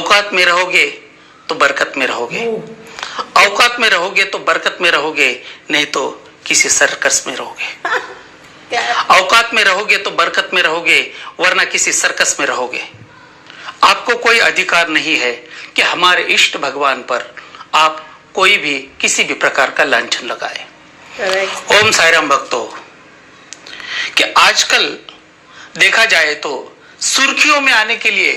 औकात में रहोगे तो बरकत में रहोगे, औकात में रहोगे तो बरकत में रहोगे, नहीं तो किसी सर्कस में रहोगे। औकात में रहोगे तो बरकत में रहोगे, वरना किसी सर्कस में रहोगे। आपको कोई अधिकार नहीं है कि हमारे इष्ट भगवान पर आप कोई भी किसी भी प्रकार का लांछन लगाए। ओम साईराम भक्तों, कि आजकल देखा जाए तो सुर्खियों में आने के लिए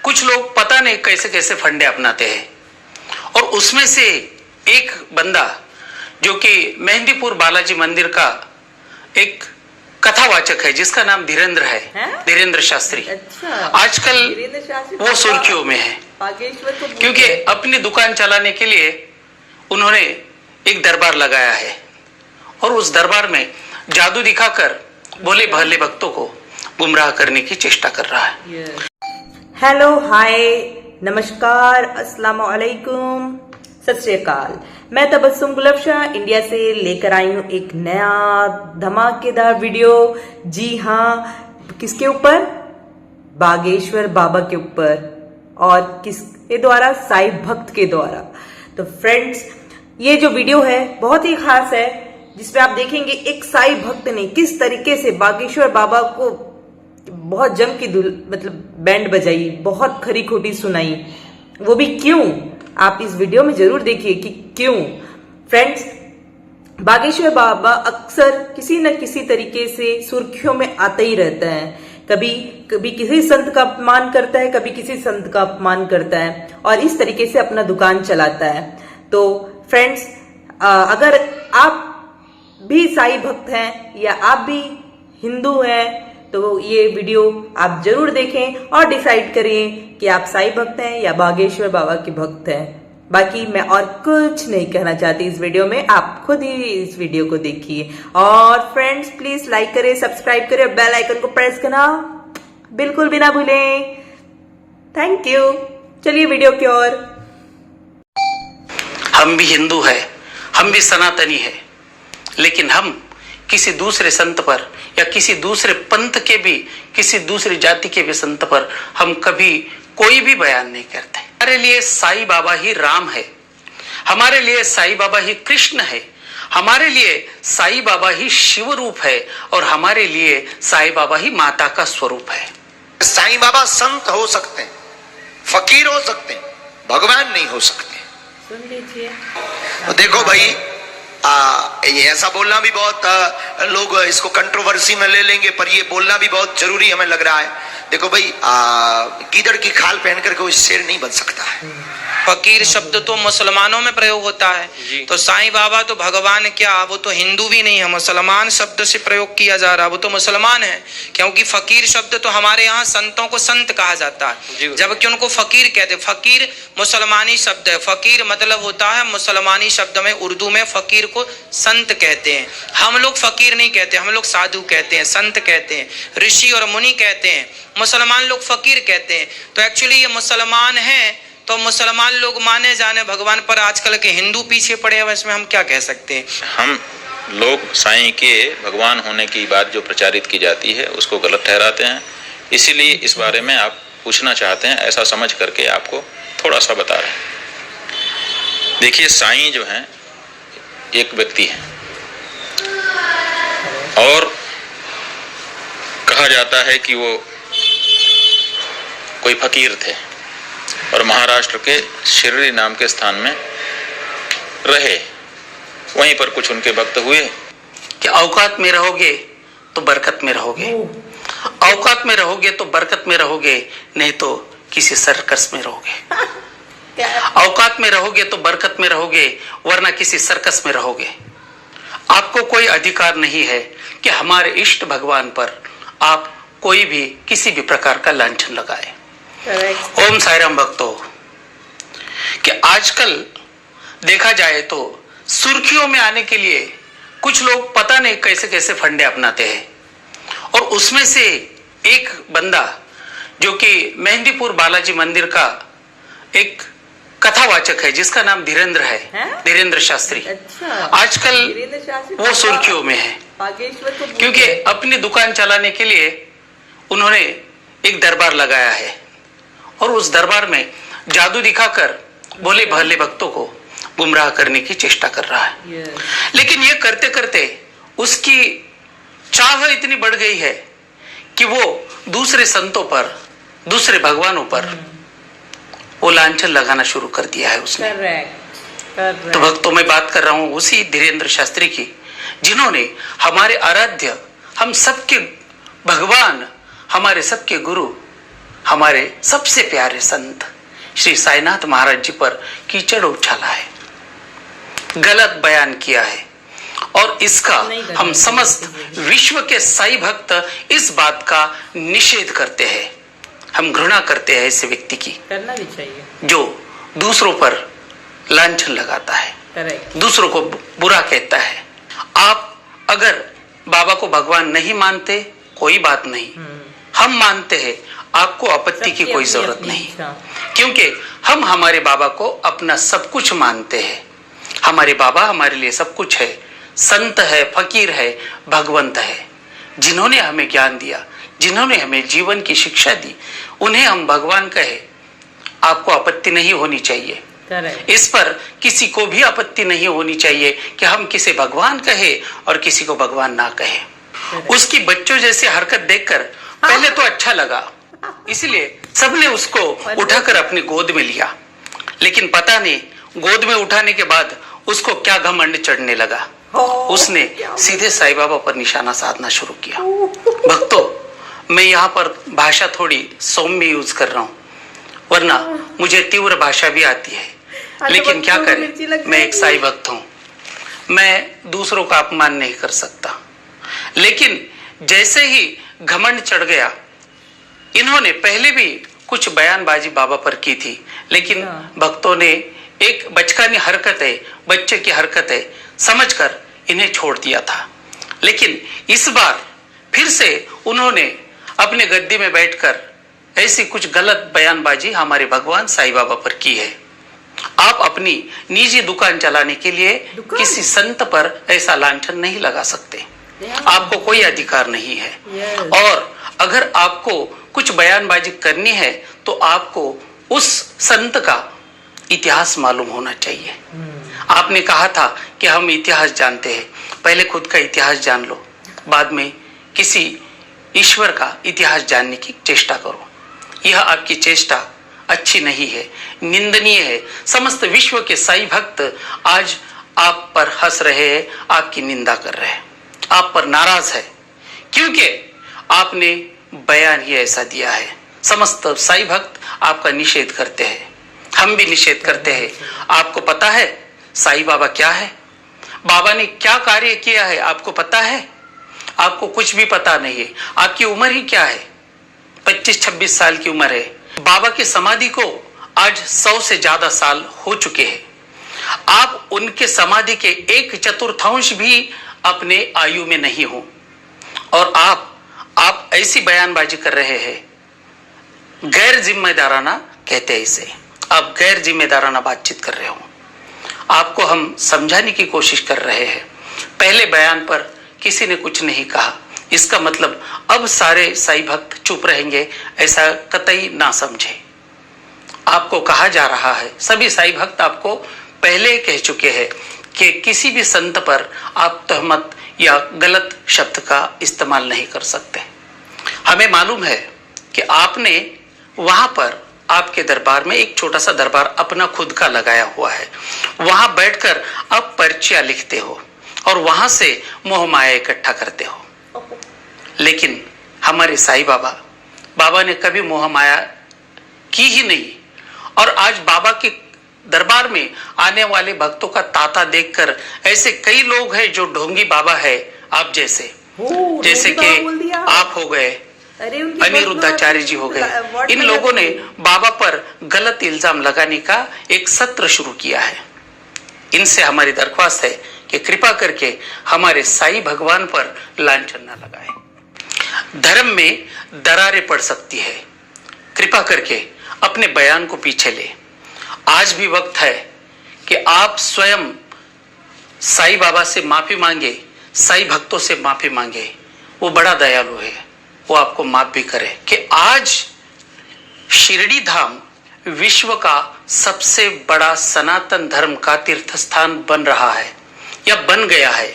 कुछ लोग पता नहीं कैसे कैसे फंडे अपनाते हैं, और उसमें से एक बंदा जो कि मेहंदीपुर बालाजी मंदिर का एक कथावाचक है जिसका नाम धीरेन्द्र है, धीरेन्द्र शास्त्री। अच्छा। आजकल वो सुर्खियों में है क्योंकि अपनी दुकान चलाने के लिए उन्होंने एक दरबार लगाया है, और उस दरबार में जादू दिखाकर भोले भाले भक्तों को गुमराह करने की चेष्टा कर रहा है। हेलो, हाय, नमस्कार, अस्सलाम वालेकुम, सत श्री अकाल। मैं तबस्सुम गुलफ्शा इंडिया से लेकर आई हूँ एक नया धमाकेदार वीडियो। जी हाँ, किसके ऊपर? बागेश्वर बाबा के ऊपर, और किसके द्वारा? साईं भक्त के द्वारा। तो फ्रेंड्स, ये जो वीडियो है बहुत ही खास है, जिसमें आप देखेंगे एक साईं भक्त ने किस तरीके से बागेश्वर बाबा को बहुत जम की मतलब बैंड बजाई, बहुत खरी खोटी सुनाई। वो भी क्यों? आप इस वीडियो में जरूर देखिए कि क्यों। फ्रेंड्स, बागेश्वर बाबा अक्सर किसी न किसी तरीके से सुर्खियों में आते ही रहता है। कभी कभी किसी संत का अपमान करता है, कभी किसी संत का अपमान करता है, और इस तरीके से अपना दुकान चलाता है। तो फ्रेंड्स, अगर आप भी साईं भक्त हैं या आप भी हिंदू हैं तो ये वीडियो आप जरूर देखें और डिसाइड करें कि आप साईं भक्त हैं या बागेश्वर बाबा के भक्त हैं। बाकी मैं और कुछ नहीं कहना चाहती इस वीडियो में, आप खुद ही इस वीडियो को देखिए। और फ्रेंड्स, प्लीज लाइक करें, सब्सक्राइब करें और बेल आइकन को प्रेस करना बिल्कुल भी ना भूलें। Thank you. चलिए वीडियो की ओर। हम भी हिंदू है, हम भी सनातनी है, लेकिन हम किसी दूसरे संत पर या किसी दूसरे पंथ के भी, किसी दूसरी जाति के भी संत पर हम कभी कोई भी बयान नहीं करते। हमारे लिए साईं बाबा ही राम है, हमारे लिए साईं बाबा ही कृष्ण है, हमारे लिए साईं बाबा ही शिव रूप है, और हमारे लिए साईं बाबा ही माता का स्वरूप है। साईं बाबा संत हो सकते हैं, फकीर हो सकते हैं, भगवान नहीं हो सकते। सुन लीजिए। तो देखो भाई, ये ऐसा बोलना भी बहुत लोग इसको कंट्रोवर्सी में ले लेंगे, पर ये बोलना भी बहुत जरूरी हमें लग रहा है। देखो भाई, गीदड़ की खाल पहनकर कोई शेर नहीं बन सकता है। फकीर शब्द तो मुसलमानों में प्रयोग होता है, तो साईं बाबा तो भगवान क्या, वो तो हिंदू भी नहीं है, मुसलमान शब्द से प्रयोग किया जा रहा है, वो तो मुसलमान है। क्योंकि फकीर शब्द तो हमारे यहाँ संतों को संत कहा जाता है, जबकि उनको फकीर कहते। फकीर मुसलमानी शब्द है, फकीर मतलब होता है मुसलमानी शब्द में, उर्दू में फकीर को संत कहते हैं। हम लोग फकीर नहीं कहते, हम लोग साधु कहते हैं, संत कहते हैं, ऋषि और मुनि कहते हैं। मुसलमान लोग फकीर कहते हैं। तो एक्चुअली ये मुसलमान है, तो मुसलमान लोग माने जाने भगवान पर, आजकल के हिंदू पीछे पड़े हैं, इसमें हम क्या कह सकते हैं। हम लोग साईं के भगवान होने की बात जो प्रचारित की जाती है उसको गलत ठहराते हैं, इसीलिए इस बारे में आप पूछना चाहते हैं, ऐसा समझ करके आपको थोड़ा सा बता रहे हैं। देखिए, साईं जो हैं एक व्यक्ति है, और कहा जाता है कि वो कोई फकीर थे और महाराष्ट्र के शिर्डी नाम के स्थान में रहे। वहीं पर कुछ उनके भक्त हुए कि औकात में रहोगे तो बरकत में रहोगे, औकात में रहोगे तो बरकत में रहोगे, नहीं तो किसी सर्कस में रहोगे। औकात में रहोगे तो बरकत में रहोगे, वरना किसी सर्कस में रहोगे। आपको कोई अधिकार नहीं है कि हमारे इष्ट भगवान पर आप कोई भी किसी भी प्रकार का लांछन लगाए। ओम साईराम भक्तों, कि आजकल देखा जाए तो सुर्खियों में आने के लिए कुछ लोग पता नहीं कैसे कैसे फंडे अपनाते हैं, और उसमें से एक बंदा जो कि मेहंदीपुर बालाजी मंदिर का एक कथावाचक है जिसका नाम धीरेन्द्र है, धीरेन्द्र शास्त्री। अच्छा। आजकल वो सुर्खियों में है क्योंकि अपनी दुकान चलाने के लिए उन्होंने एक दरबार लगाया है, और उस दरबार में जादू दिखाकर भोले भाले भक्तों को गुमराह करने की चेष्टा कर रहा है। लेकिन ये करते करते उसकी चाह इतनी बढ़ गई है कि वो दूसरे संतों पर, दूसरे भगवानों पर वो लांछन लगाना शुरू कर दिया है उसने। तो भक्तों में बात कर रहा हूं उसी धीरेन्द्र शास्त्री की, जिन्होंने हमारे आराध्य, हम सबके भगवान, हमारे सबके गुरु, हमारे सबसे प्यारे संत श्री साईनाथ महाराज जी पर कीचड़ उछाला है, गलत बयान किया है। और इसका हम समस्त विश्व के साई भक्त इस बात का निषेध करते हैं। हम घृणा करते हैं ऐसे व्यक्ति की, करना भी चाहिए, जो दूसरों पर लांछन लगाता है, दूसरों को बुरा कहता है। आप अगर बाबा को भगवान नहीं मानते कोई बात नहीं, हम मानते हैं, आपको आपत्ति की कोई जरूरत नहीं, क्योंकि हम हमारे बाबा को अपना सब कुछ मानते हैं। हमारे बाबा हमारे लिए सब कुछ है, संत है, फकीर है, भगवंत है। जिन्होंने हमें ज्ञान दिया, जिन्होंने हमें जीवन की शिक्षा दी, उन्हें हम भगवान कहे। आपको आपत्ति नहीं होनी चाहिए, इस पर किसी को भी आपत्ति नहीं होनी चाहिए कि हम किसे भगवान कहे और किसी को भगवान ना कहे। उसकी बच्चों जैसी हरकत देखकर पहले तो अच्छा लगा, इसलिए सबने उसको उठाकर अपनी गोद में लिया। लेकिन पता नहीं गोद में उठाने के बाद उसको क्या घमंड चढ़ने लगा, उसने सीधे साईं बाबा पर निशाना साधना शुरू किया। भक्तों, मैं यहाँ पर भाषा थोड़ी सौम्य यूज कर रहा हूँ, वरना मुझे तीव्र भाषा भी आती है, लेकिन क्या करें, मैं एक साईं भक्त हूँ, मैं दूसरों का अपमान नहीं कर सकता। लेकिन जैसे ही घमंड चढ़ गया, इन्होंने पहले भी कुछ बयानबाजी बाबा पर की थी, लेकिन भक्तों ने एक बचकानी हरकत है, बच्चे की हरकत है समझकर इन्हें छोड़ दिया था। लेकिन इस बार फिर से उन्होंने अपने गद्दी में बैठकर ऐसी कुछ गलत बयानबाजी हमारे भगवान साईं बाबा पर की है। आप अपनी निजी दुकान चलाने के लिए किसी संत पर ऐसा लांछन नहीं लगा सकते, आपको कोई अधिकार नहीं है। और अगर आपको कुछ बयानबाजी करनी है तो आपको उस संत का इतिहास मालूम होना चाहिए। आपने कहा था कि हम इतिहास जानते हैं, पहले खुद का इतिहास जान लो, बाद में किसी ईश्वर का इतिहास जानने की चेष्टा करो। यह आपकी चेष्टा अच्छी नहीं है, निंदनीय है। समस्त विश्व के साई भक्त आज आप पर हंस रहे हैं, आपकी निंदा कर रहे हैं, आप पर नाराज है, क्योंकि आपने बयान ही ऐसा दिया है। समस्त साई भक्त आपका निषेध करते हैं, हम भी निषेध करते हैं। आपको पता है साईं बाबा क्या है, बाबा ने क्या कार्य किया है, आपको पता है? आपको कुछ भी पता नहीं है। आपकी उम्र ही क्या है, 25-26 साल की उम्र है। बाबा की समाधि को आज 100 से ज्यादा साल हो चुके हैं। आप उनके समाधि के 1/4 भी अपने आयु में नहीं हो, और आप ऐसी बयानबाजी कर रहे हैं, गैर जिम्मेदाराना कहते हैं इसे, आप गैर जिम्मेदाराना बातचीत कर रहे हो। आपको हम समझाने की कोशिश कर रहे हैं। पहले बयान पर किसी ने कुछ नहीं कहा, इसका मतलब अब सारे साईं भक्त चुप रहेंगे, ऐसा कतई ना समझे। आपको कहा जा रहा है, सभी साईं भक्त आपको पहले कह चुके हैं कि किसी भी संत पर आप तहमत या गलत शब्द का इस्तेमाल नहीं कर सकते। हमें मालूम है कि आपने वहां पर आपके दरबार में एक छोटा सा दरबार अपना खुद का लगाया हुआ है, वहां बैठकर आप पर्चियां लिखते हो और वहां से मोह माया इकट्ठा करते हो। लेकिन हमारे साईं बाबा ने कभी मोह माया की ही नहीं, और आज बाबा के दरबार में आने वाले भक्तों का तांता देखकर ऐसे कई लोग हैं जो ढोंगी बाबा है आप जैसे कि आप हो गए, अनिरुद्धाचार्य जी हो गए। इन लोगों ने बाबा पर गलत इल्जाम लगाने का एक सत्र शुरू किया है। इनसे हमारी दरख्वास्त है कि कृपा करके हमारे साईं भगवान पर लांछन न लगाएं। धर्म में दरारें पड़ सकती है, कृपा करके अपने बयान को पीछे ले। आज भी वक्त है कि आप स्वयं साईं बाबा से माफी मांगे, साईं भक्तों से माफी मांगे। वो बड़ा दयालु है, वो आपको माफ भी करे कि आज शिरडी धाम विश्व का सबसे बड़ा सनातन धर्म का तीर्थ स्थान बन रहा है या बन गया है।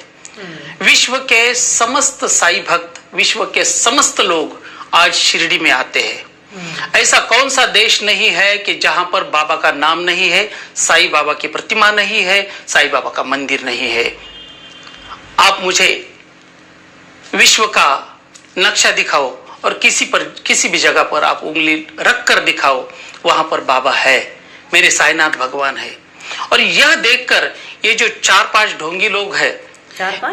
विश्व के समस्त साई भक्त, विश्व के समस्त लोग आज शिरडी में आते हैं। ऐसा कौन सा देश नहीं है कि जहां पर बाबा का नाम नहीं है, साईं बाबा की प्रतिमा नहीं है, साईं बाबा का मंदिर नहीं है। आप मुझे विश्व का नक्शा दिखाओ और किसी भी जगह पर आप उंगली रख कर दिखाओ, वहां पर बाबा है, मेरे साईनाथ भगवान है। और यह देखकर ये जो 4-5 ढोंगी लोग हैं,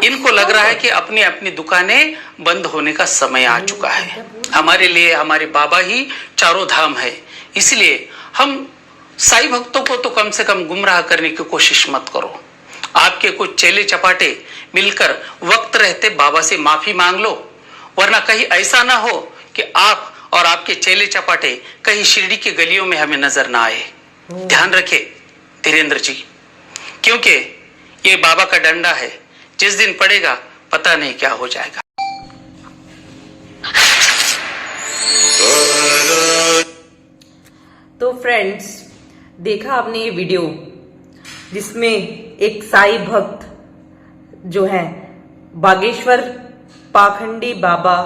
इनको लग रहा है कि अपनी अपनी दुकानें बंद होने का समय आ चुका है। हमारे लिए हमारे बाबा ही चारों धाम है। इसलिए हम साई भक्तों को तो कम से कम गुमराह करने की कोशिश मत करो। आपके कुछ चेले चपाटे मिलकर वक्त रहते बाबा से माफी मांग लो, वरना कहीं ऐसा ना हो कि आप और आपके चेले चपाटे कहीं शिरडी की गलियों में हमें नजर ना आए। ध्यान रखे धीरेन्द्र जी, क्योंकि ये बाबा का डंडा है, जिस दिन पड़ेगा पता नहीं क्या हो जाएगा। तो फ्रेंड्स, देखा आपने ये वीडियो जिसमें एक साई भक्त जो है बागेश्वर पाखंडी बाबा,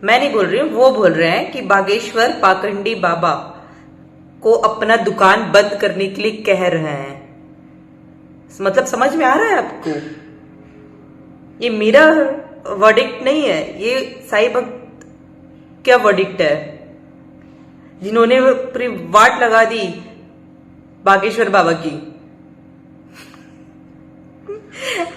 मैं नहीं बोल रही हूं, वो बोल रहे हैं कि बागेश्वर पाखंडी बाबा को अपना दुकान बंद करने के लिए कह रहे हैं। मतलब समझ में आ रहा है आपको? ये मेरा वर्डिक्ट नहीं है, ये साई भक्त क्या वर्डिक्ट है, जिन्होंने पूरी वाट लगा दी बागेश्वर बाबा की।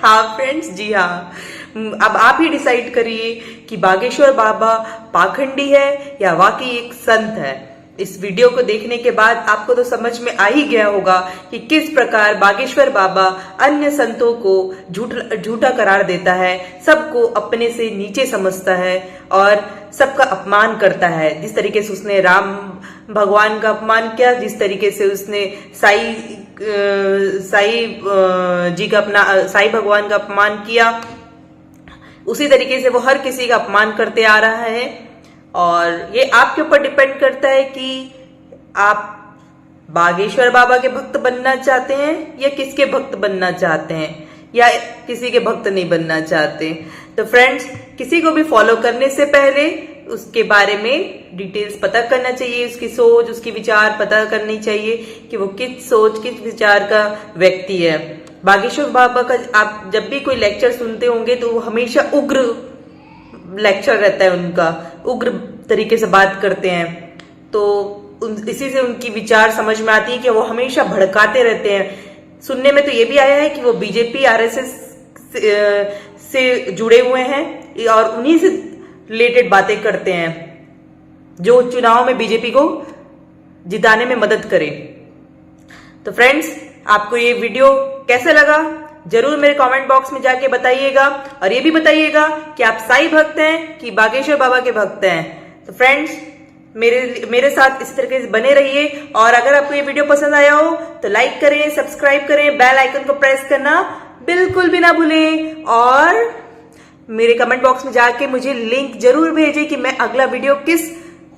हाँ फ्रेंड्स, जी हाँ, अब आप ही डिसाइड करिए कि बागेश्वर बाबा पाखंडी है या वाकई एक संत है। इस वीडियो को देखने के बाद आपको तो समझ में आ ही गया होगा कि किस प्रकार बागेश्वर बाबा अन्य संतों को झूठा करार देता है, सबको अपने से नीचे समझता है और सबका अपमान करता है। जिस तरीके से उसने राम भगवान का अपमान किया, जिस तरीके से उसने साई भगवान का अपमान किया, उसी तरीके से वो हर किसी का अपमान करते आ रहा है। और ये आपके ऊपर डिपेंड करता है कि आप बागेश्वर बाबा के भक्त बनना चाहते हैं या किसके भक्त बनना चाहते हैं, या किसी के भक्त नहीं बनना चाहते। तो फ्रेंड्स, किसी को भी फॉलो करने से पहले उसके बारे में डिटेल्स पता करना चाहिए, उसकी सोच, उसकी विचार पता करनी चाहिए कि वो किस सोच, किस विचार का व्यक्ति है। बागेश्वर बाबा का आप जब भी कोई लेक्चर सुनते होंगे तो हमेशा उग्र लेक्चर रहता है उनका, उग्र तरीके से बात करते हैं। तो इसी से उनकी विचार समझ में आती है कि वो हमेशा भड़काते रहते हैं। सुनने में तो ये भी आया है कि वो बीजेपी आरएसएस से जुड़े हुए हैं और उन्हीं से रिलेटेड बातें करते हैं जो चुनाव में बीजेपी को जिताने में मदद करे। तो फ्रेंड्स, आपको ये वीडियो कैसा लगा जरूर मेरे कमेंट बॉक्स में जाके बताइएगा, और ये भी बताइएगा कि आप साई भक्त हैं कि बागेश्वर बाबा के भक्त हैं। तो फ्रेंड्स, मेरे साथ इस तरीके से बने रहिए, और अगर आपको ये वीडियो पसंद आया हो तो लाइक करें, सब्सक्राइब करें, बेल आइकन को प्रेस करना बिल्कुल भी ना भूलें, और मेरे कमेंट बॉक्स में जाके मुझे लिंक जरूर भेजें कि मैं अगला वीडियो किस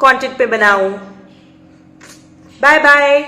कंटेंट पे बनाऊं। Bye bye.